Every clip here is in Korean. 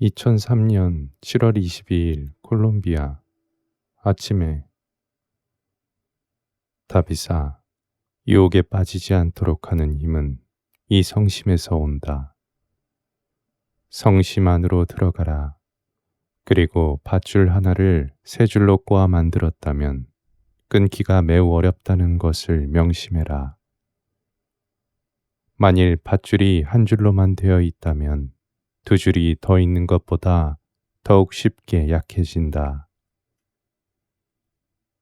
2003년 7월 22일 콜롬비아. 아침에 다비사, 유혹에 빠지지 않도록 하는 힘은 이 성심에서 온다. 성심 안으로 들어가라. 그리고 밧줄 하나를 세 줄로 꼬아 만들었다면 끊기가 매우 어렵다는 것을 명심해라. 만일 밧줄이 한 줄로만 되어 있다면 두 줄이 더 있는 것보다 더욱 쉽게 약해진다.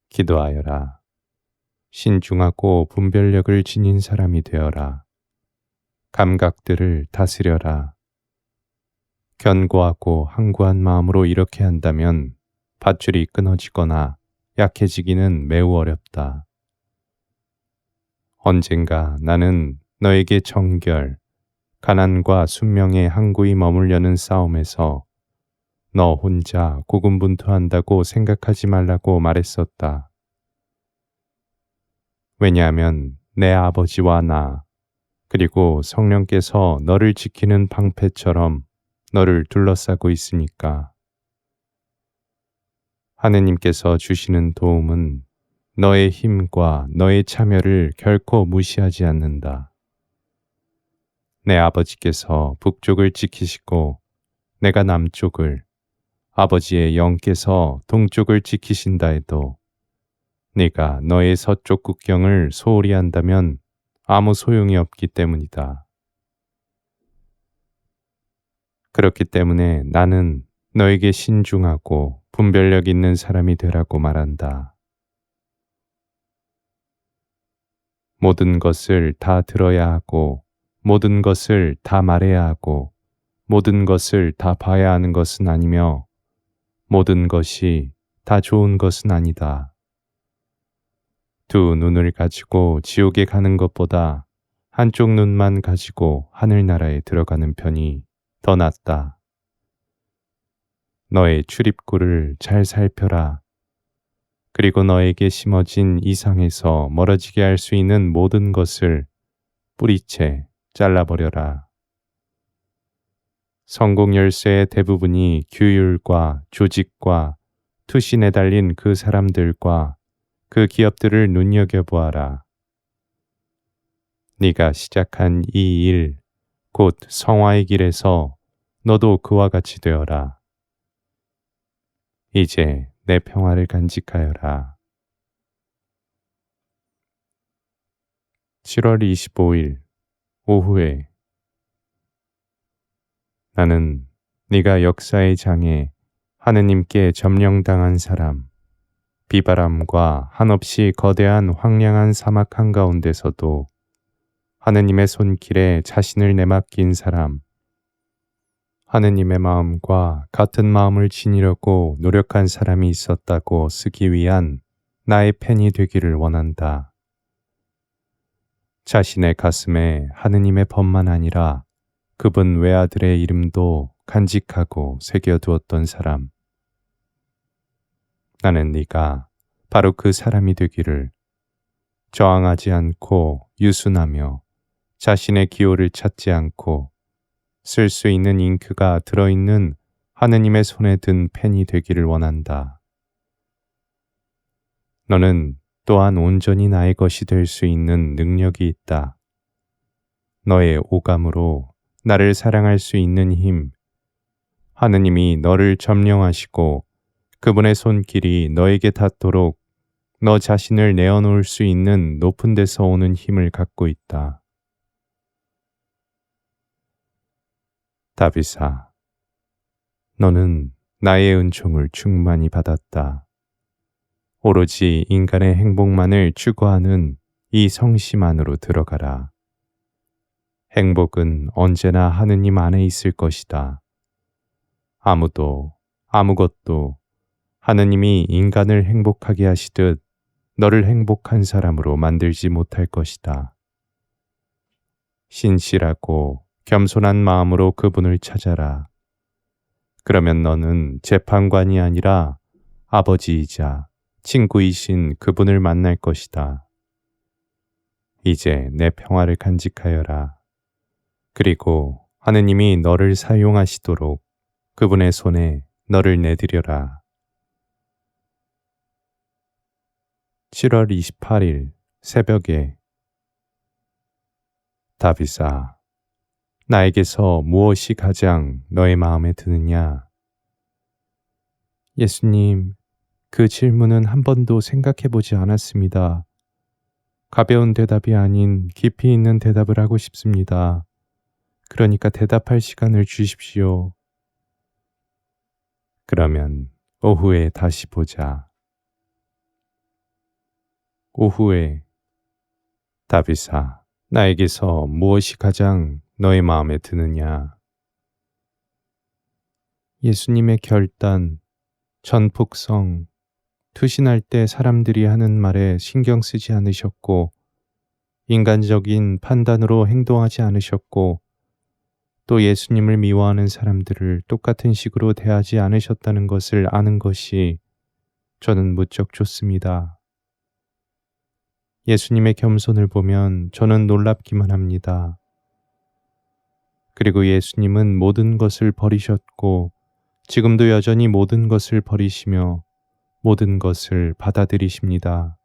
기도하여라. 신중하고 분별력을 지닌 사람이 되어라. 감각들을 다스려라. 견고하고 항구한 마음으로 이렇게 한다면 밧줄이 끊어지거나 약해지기는 매우 어렵다. 언젠가 나는 너에게 정결, 가난과 순명의 항구에 머물려는 싸움에서 너 혼자 고군분투한다고 생각하지 말라고 말했었다. 왜냐하면 내 아버지와 나, 그리고 성령께서 너를 지키는 방패처럼 너를 둘러싸고 있으니까. 하느님께서 주시는 도움은 너의 힘과 너의 참여를 결코 무시하지 않는다. 내 아버지께서 북쪽을 지키시고 내가 남쪽을, 아버지의 영께서 동쪽을 지키신다 해도 네가 너의 서쪽 국경을 소홀히 한다면 아무 소용이 없기 때문이다. 그렇기 때문에 나는 너에게 신중하고 분별력 있는 사람이 되라고 말한다. 모든 것을 다 들어야 하고 모든 것을 다 말해야 하고 모든 것을 다 봐야 하는 것은 아니며 모든 것이 다 좋은 것은 아니다. 두 눈을 가지고 지옥에 가는 것보다 한쪽 눈만 가지고 하늘나라에 들어가는 편이 더 낫다. 너의 출입구를 잘 살펴라. 그리고 너에게 심어진 이상에서 멀어지게 할 수 있는 모든 것을 뿌리채 잘라버려라. 성공 열쇠의 대부분이 규율과 조직과 투신에 달린 그 사람들과 그 기업들을 눈여겨보아라. 네가 시작한 이 일, 곧 성화의 길에서 너도 그와 같이 되어라. 이제 내 평화를 간직하여라. 7월 25일 오후에 나는 네가 역사의 장에 하느님께 점령당한 사람, 비바람과 한없이 거대한 황량한 사막 한가운데서도 하느님의 손길에 자신을 내맡긴 사람, 하느님의 마음과 같은 마음을 지니려고 노력한 사람이 있었다고 쓰기 위한 나의 펜이 되기를 원한다. 자신의 가슴에 하느님의 법만 아니라 그분 외아들의 이름도 간직하고 새겨두었던 사람. 나는 네가 바로 그 사람이 되기를, 저항하지 않고 유순하며 자신의 기호를 찾지 않고 쓸 수 있는 잉크가 들어있는 하느님의 손에 든 펜이 되기를 원한다. 너는 또한 온전히 나의 것이 될 수 있는 능력이 있다. 너의 오감으로 나를 사랑할 수 있는 힘, 하느님이 너를 점령하시고 그분의 손길이 너에게 닿도록 너 자신을 내어놓을 수 있는 높은 데서 오는 힘을 갖고 있다. 다비사, 너는 나의 은총을 충만히 받았다. 오로지 인간의 행복만을 추구하는 이 성심 안으로 들어가라. 행복은 언제나 하느님 안에 있을 것이다. 아무도, 아무것도 하느님이 인간을 행복하게 하시듯 너를 행복한 사람으로 만들지 못할 것이다. 신실하고 겸손한 마음으로 그분을 찾아라. 그러면 너는 재판관이 아니라 아버지이자 친구이신 그분을 만날 것이다. 이제 내 평화를 간직하여라. 그리고 하느님이 너를 사용하시도록 그분의 손에 너를 내드려라. 7월 28일 새벽에 다윗아, 나에게서 무엇이 가장 너의 마음에 드느냐? 예수님, 그 질문은 한 번도 생각해 보지 않았습니다. 가벼운 대답이 아닌 깊이 있는 대답을 하고 싶습니다. 그러니까 대답할 시간을 주십시오. 그러면 오후에 다시 보자. 오후에 다윗아, 나에게서 무엇이 가장 너의 마음에 드느냐? 예수님의 결단, 전폭성, 투신할 때 사람들이 하는 말에 신경 쓰지 않으셨고, 인간적인 판단으로 행동하지 않으셨고, 또 예수님을 미워하는 사람들을 똑같은 식으로 대하지 않으셨다는 것을 아는 것이 저는 무척 좋습니다. 예수님의 겸손을 보면 저는 놀랍기만 합니다. 그리고 예수님은 모든 것을 버리셨고 지금도 여전히 모든 것을 버리시며 모든 것을 받아들이십니다.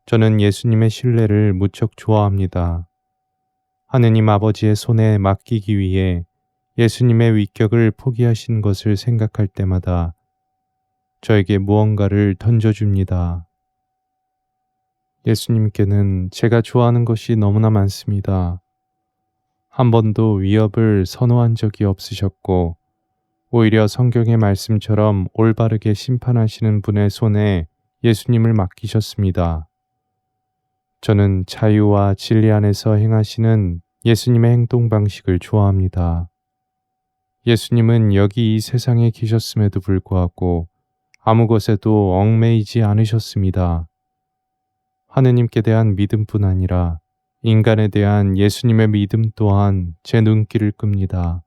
저는 예수님의 신뢰를 무척 좋아합니다. 하느님 아버지의 손에 맡기기 위해 예수님의 위격을 포기하신 것을 생각할 때마다 저에게 무언가를 던져줍니다. 예수님께는 제가 좋아하는 것이 너무나 많습니다. 한 번도 위협을 선호한 적이 없으셨고, 오히려 성경의 말씀처럼 올바르게 심판하시는 분의 손에 예수님을 맡기셨습니다. 저는 자유와 진리 안에서 행하시는 예수님의 행동 방식을 좋아합니다. 예수님은 여기 이 세상에 계셨음에도 불구하고 아무 것에도 얽매이지 않으셨습니다. 하느님께 대한 믿음뿐 아니라 인간에 대한 예수님의 믿음 또한 제 눈길을 끕니다.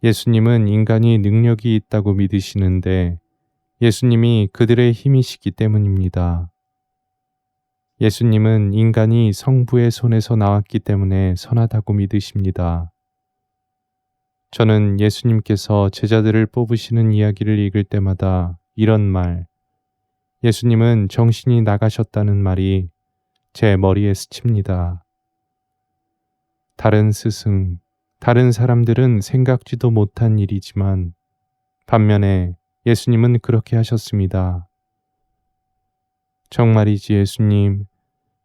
예수님은 인간이 능력이 있다고 믿으시는데 예수님이 그들의 힘이시기 때문입니다. 예수님은 인간이 성부의 손에서 나왔기 때문에 선하다고 믿으십니다. 저는 예수님께서 제자들을 뽑으시는 이야기를 읽을 때마다 이런 말, 예수님은 정신이 나가셨다는 말이 제 머리에 스칩니다. 다른 스승, 다른 사람들은 생각지도 못한 일이지만 반면에 예수님은 그렇게 하셨습니다. 정말이지 예수님,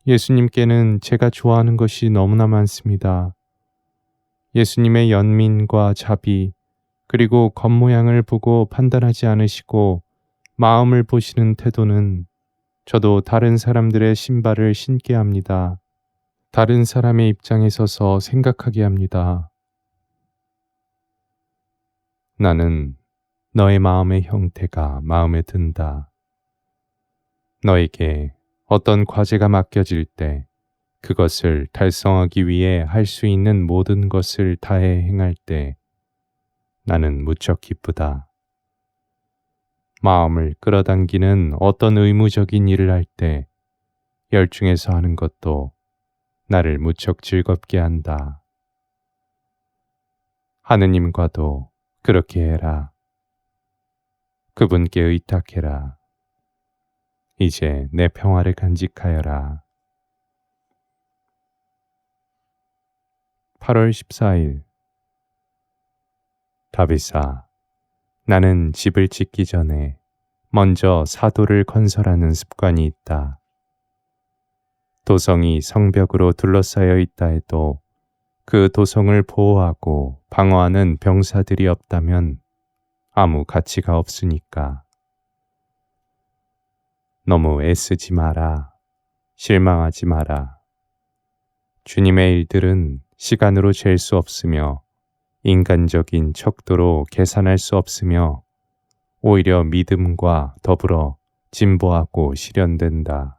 예수님께는 제가 좋아하는 것이 너무나 많습니다. 예수님의 연민과 자비, 그리고 겉모양을 보고 판단하지 않으시고 마음을 보시는 태도는 저도 다른 사람들의 신발을 신게 합니다. 다른 사람의 입장에 서서 생각하게 합니다. 나는 너의 마음의 형태가 마음에 든다. 너에게 어떤 과제가 맡겨질 때 그것을 달성하기 위해 할 수 있는 모든 것을 다해 행할 때 나는 무척 기쁘다. 마음을 끌어당기는 어떤 의무적인 일을 할 때 열중해서 하는 것도 나를 무척 즐겁게 한다. 하느님과도 그렇게 해라. 그분께 의탁해라. 이제 내 평화를 간직하여라. 8월 14일 다윗아, 나는 집을 짓기 전에 먼저 사도를 건설하는 습관이 있다. 도성이 성벽으로 둘러싸여 있다 해도 그 도성을 보호하고 방어하는 병사들이 없다면 아무 가치가 없으니까. 너무 애쓰지 마라. 실망하지 마라. 주님의 일들은 시간으로 잴 수 없으며 인간적인 척도로 계산할 수 없으며 오히려 믿음과 더불어 진보하고 실현된다.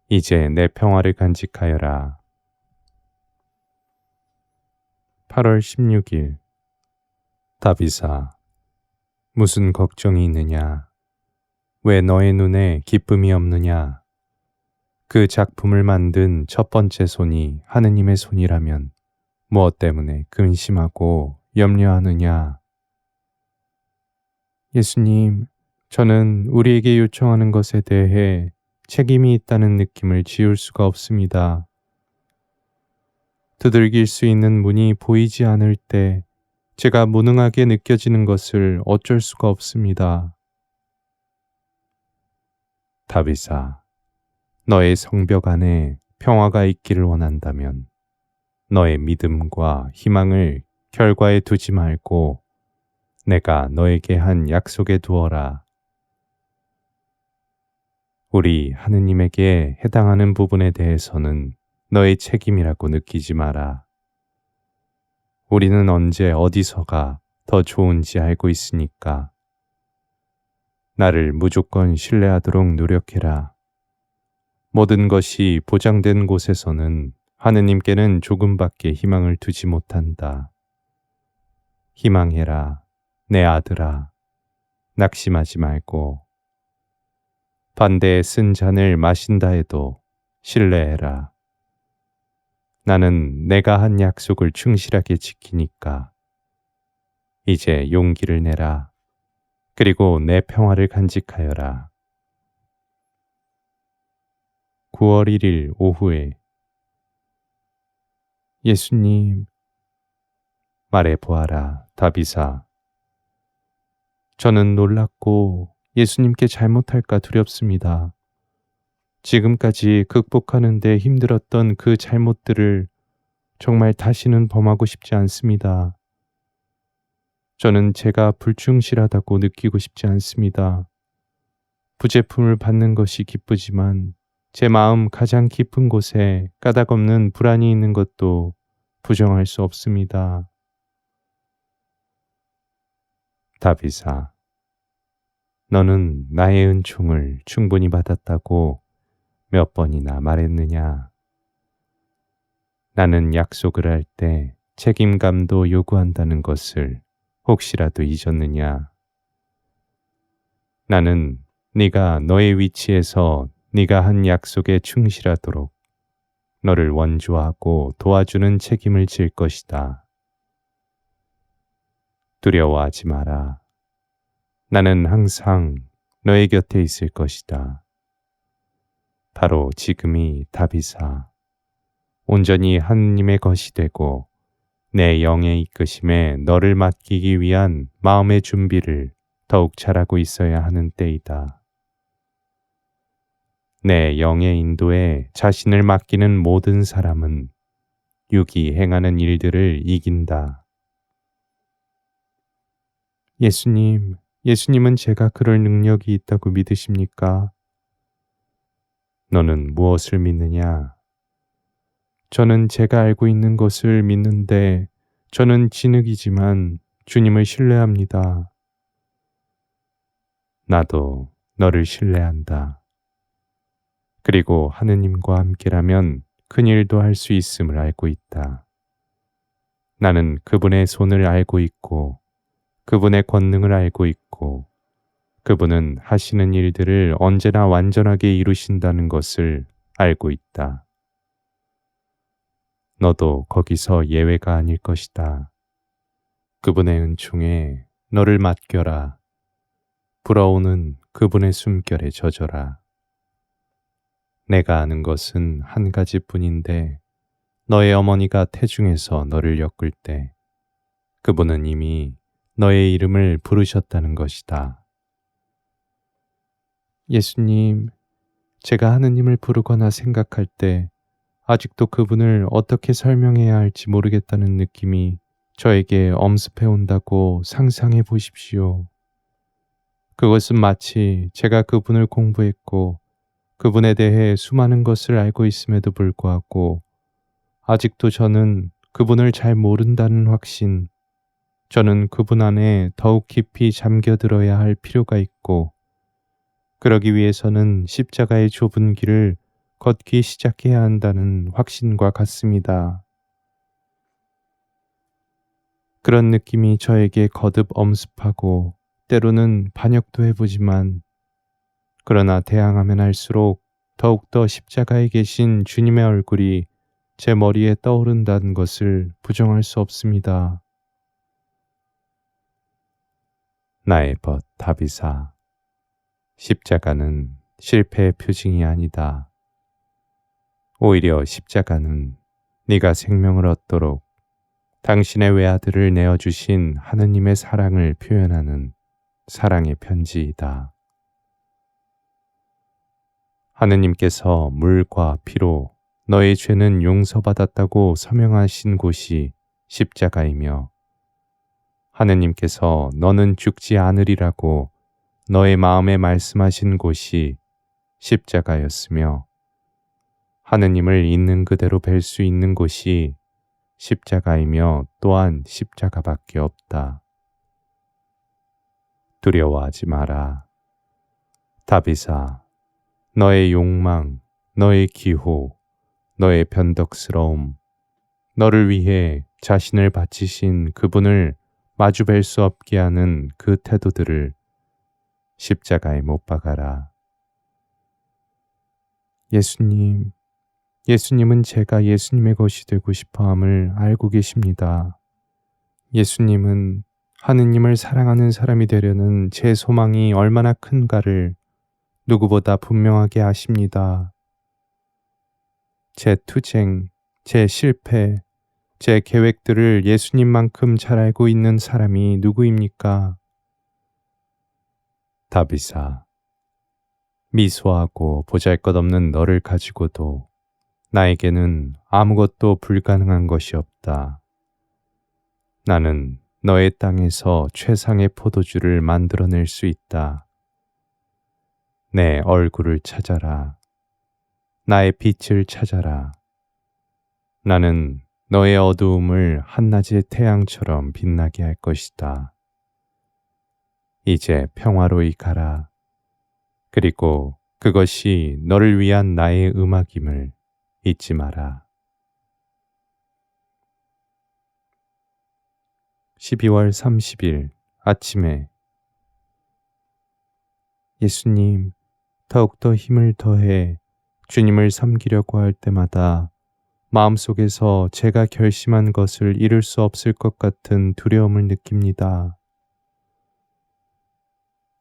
이제 내 평화를 간직하여라. 8월 16일 다윗아, 무슨 걱정이 있느냐? 왜 너의 눈에 기쁨이 없느냐? 그 작품을 만든 첫 번째 손이 하느님의 손이라면 무엇 때문에 근심하고 염려하느냐? 예수님, 저는 우리에게 요청하는 것에 대해 책임이 있다는 느낌을 지울 수가 없습니다. 두들길 수 있는 문이 보이지 않을 때 제가 무능하게 느껴지는 것을 어쩔 수가 없습니다. 다윗아, 너의 성벽 안에 평화가 있기를 원한다면 너의 믿음과 희망을 결과에 두지 말고 내가 너에게 한 약속에 두어라. 우리 하느님에게 해당하는 부분에 대해서는 너의 책임이라고 느끼지 마라. 우리는 언제 어디서가 더 좋은지 알고 있으니까 나를 무조건 신뢰하도록 노력해라. 모든 것이 보장된 곳에서는 하느님께는 조금밖에 희망을 두지 못한다. 희망해라, 내 아들아. 낙심하지 말고 반대에 쓴 잔을 마신다 해도 신뢰해라. 나는 내가 한 약속을 충실하게 지키니까 이제 용기를 내라. 그리고 내 평화를 간직하여라. 9월 1일 오후에 예수님, 말해보아라, 다비사. 저는 놀랍고 예수님께 잘못할까 두렵습니다. 지금까지 극복하는데 힘들었던 그 잘못들을 정말 다시는 범하고 싶지 않습니다. 저는 제가 불충실하다고 느끼고 싶지 않습니다. 부제품을 받는 것이 기쁘지만 제 마음 가장 깊은 곳에 까닭없는 불안이 있는 것도 부정할 수 없습니다. 다비사, 너는 나의 은총을 충분히 받았다고 몇 번이나 말했느냐? 나는 약속을 할 때 책임감도 요구한다는 것을 혹시라도 잊었느냐? 나는 네가 너의 위치에서 네가 한 약속에 충실하도록 너를 원조하고 도와주는 책임을 질 것이다. 두려워하지 마라. 나는 항상 너의 곁에 있을 것이다. 바로 지금이 다비사, 온전히 하느님의 것이 되고 내 영의 이끄심에 너를 맡기기 위한 마음의 준비를 더욱 잘하고 있어야 하는 때이다. 내 영의 인도에 자신을 맡기는 모든 사람은 육이 행하는 일들을 이긴다. 예수님은 제가 그럴 능력이 있다고 믿으십니까? 너는 무엇을 믿느냐? 저는 제가 알고 있는 것을 믿는데 저는 진흙이지만 주님을 신뢰합니다. 나도 너를 신뢰한다. 그리고 하느님과 함께라면 큰 일도 할 수 있음을 알고 있다. 나는 그분의 손을 알고 있고 그분의 권능을 알고 있고 그분은 하시는 일들을 언제나 완전하게 이루신다는 것을 알고 있다. 너도 거기서 예외가 아닐 것이다. 그분의 은총에 너를 맡겨라. 불어오는 그분의 숨결에 젖어라. 내가 아는 것은 한 가지뿐인데 너의 어머니가 태중에서 너를 엮을 때 그분은 이미 너의 이름을 부르셨다는 것이다. 예수님, 제가 하느님을 부르거나 생각할 때 아직도 그분을 어떻게 설명해야 할지 모르겠다는 느낌이 저에게 엄습해 온다고 상상해 보십시오. 그것은 마치 제가 그분을 공부했고 그분에 대해 수많은 것을 알고 있음에도 불구하고 아직도 저는 그분을 잘 모른다는 확신, 저는 그분 안에 더욱 깊이 잠겨들어야 할 필요가 있고 그러기 위해서는 십자가의 좁은 길을 걷기 시작해야 한다는 확신과 같습니다. 그런 느낌이 저에게 거듭 엄습하고 때로는 반역도 해보지만 그러나 대항하면 할수록 더욱더 십자가에 계신 주님의 얼굴이 제 머리에 떠오른다는 것을 부정할 수 없습니다. 나의 벗 다비사, 십자가는 실패의 표징이 아니다. 오히려 십자가는 네가 생명을 얻도록 당신의 외아들을 내어주신 하느님의 사랑을 표현하는 사랑의 편지이다. 하느님께서 물과 피로 너의 죄는 용서받았다고 서명하신 곳이 십자가이며, 하느님께서 너는 죽지 않으리라고 너의 마음에 말씀하신 곳이 십자가였으며, 하느님을 있는 그대로 뵐 수 있는 곳이 십자가이며 또한 십자가밖에 없다. 두려워하지 마라. 다비사, 너의 욕망, 너의 기호, 너의 변덕스러움, 너를 위해 자신을 바치신 그분을 마주뵐 수 없게 하는 그 태도들을 십자가에 못 박아라. 예수님은 제가 예수님의 것이 되고 싶어함을 알고 계십니다. 예수님은 하느님을 사랑하는 사람이 되려는 제 소망이 얼마나 큰가를 누구보다 분명하게 아십니다. 제 투쟁, 제 실패, 제 계획들을 예수님만큼 잘 알고 있는 사람이 누구입니까? 다비사, 미소하고 보잘것없는 너를 가지고도 나에게는 아무것도 불가능한 것이 없다. 나는 너의 땅에서 최상의 포도주를 만들어낼 수 있다. 내 얼굴을 찾아라. 나의 빛을 찾아라. 나는 너의 어두움을 한낮의 태양처럼 빛나게 할 것이다. 이제 평화로이 가라. 그리고 그것이 너를 위한 나의 음악임을 잊지 마라. 12월 30일 아침에, 예수님, 더욱더 힘을 더해 주님을 섬기려고 할 때마다 마음속에서 제가 결심한 것을 이룰 수 없을 것 같은 두려움을 느낍니다.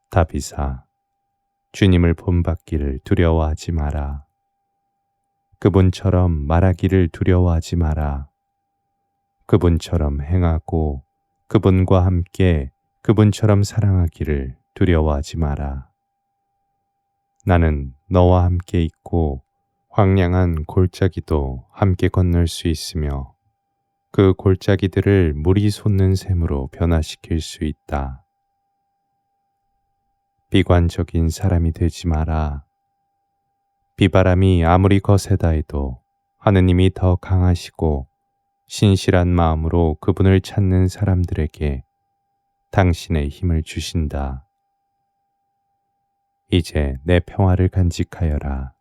다비사, 주님을 본받기를 두려워하지 마라. 그분처럼 말하기를 두려워하지 마라. 그분처럼 행하고 그분과 함께 그분처럼 사랑하기를 두려워하지 마라. 나는 너와 함께 있고 황량한 골짜기도 함께 건널 수 있으며 그 골짜기들을 물이 솟는 샘으로 변화시킬 수 있다. 비관적인 사람이 되지 마라. 비바람이 아무리 거세다 해도 하느님이 더 강하시고 신실한 마음으로 그분을 찾는 사람들에게 당신의 힘을 주신다. 이제 내 평화를 간직하여라.